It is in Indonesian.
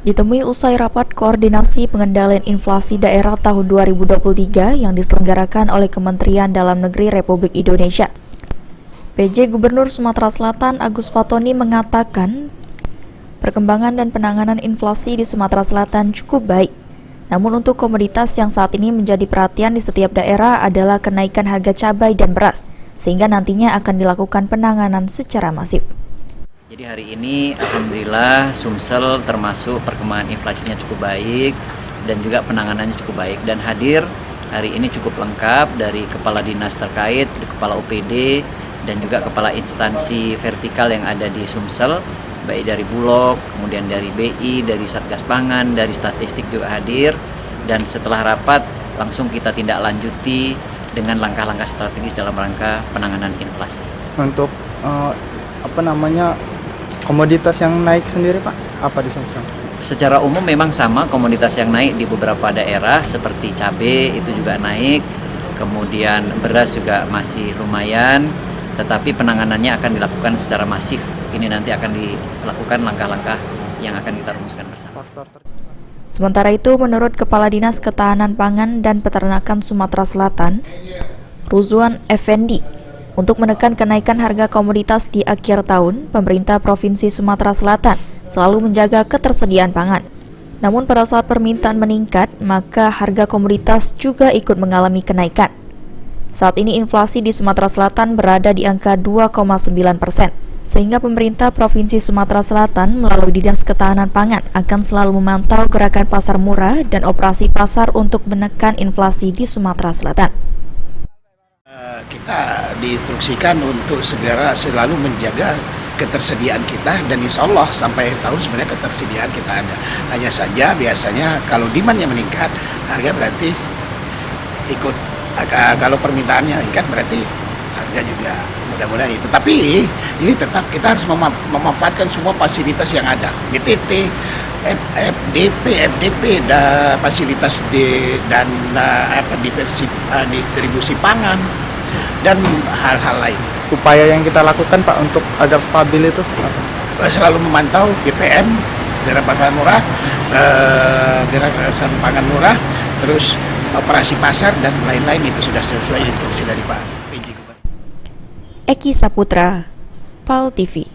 Ditemui usai rapat koordinasi pengendalian inflasi daerah tahun 2023 yang diselenggarakan oleh Kementerian Dalam Negeri Republik Indonesia. PJ Gubernur Sumatera Selatan Agus Fatoni mengatakan perkembangan dan penanganan inflasi di Sumatera Selatan cukup baik. Namun untuk komoditas yang saat ini menjadi perhatian di setiap daerah adalah kenaikan harga cabai dan beras, sehingga nantinya akan dilakukan penanganan secara masif. Jadi hari ini alhamdulillah Sumsel termasuk perkembangan inflasinya cukup baik dan juga penanganannya cukup baik, dan hadir hari ini cukup lengkap dari kepala dinas terkait, kepala OPD dan juga kepala instansi vertikal yang ada di Sumsel, baik dari Bulog, kemudian dari BI, dari Satgas Pangan, dari Statistik juga hadir, dan setelah rapat langsung kita tindak lanjuti dengan langkah-langkah strategis dalam rangka penanganan inflasi. Untuk komoditas yang naik sendiri Pak, apa di Sumsel? Secara umum memang sama, komoditas yang naik di beberapa daerah seperti cabai itu juga naik, kemudian beras juga masih lumayan, tetapi penanganannya akan dilakukan secara masif. Ini nanti akan dilakukan langkah-langkah yang akan kita rumuskan bersama. Sementara itu, menurut Kepala Dinas Ketahanan Pangan dan Peternakan Sumatera Selatan, Ruzwan Effendi, untuk menekan kenaikan harga komoditas di akhir tahun, pemerintah Provinsi Sumatera Selatan selalu menjaga ketersediaan pangan. Namun pada saat permintaan meningkat, maka harga komoditas juga ikut mengalami kenaikan. Saat ini inflasi di Sumatera Selatan berada di angka 2,9%, sehingga pemerintah Provinsi Sumatera Selatan melalui Dinas Ketahanan Pangan akan selalu memantau gerakan pasar murah dan operasi pasar untuk menekan inflasi di Sumatera Selatan. Kita diinstruksikan untuk segera selalu menjaga ketersediaan kita, dan insya Allah sampai akhir tahun sebenarnya ketersediaan kita ada. Hanya saja biasanya kalau demand-nya meningkat, harga berarti ikut, kalau permintaannya meningkat berarti harga juga mudah-mudahan itu. Tapi ini tetap kita harus memanfaatkan semua fasilitas yang ada, BTT, FDP, fasilitas dan distribusi pangan dan hal-hal lain. Upaya yang kita lakukan Pak untuk agar stabil itu apa? Selalu memantau GPM, gerakan pangan murah, gerakan pangan murah, terus operasi pasar dan lain-lain, itu sudah sesuai instruksi dari Pak PJ Gubernur. Eki Saputra, PAL TV.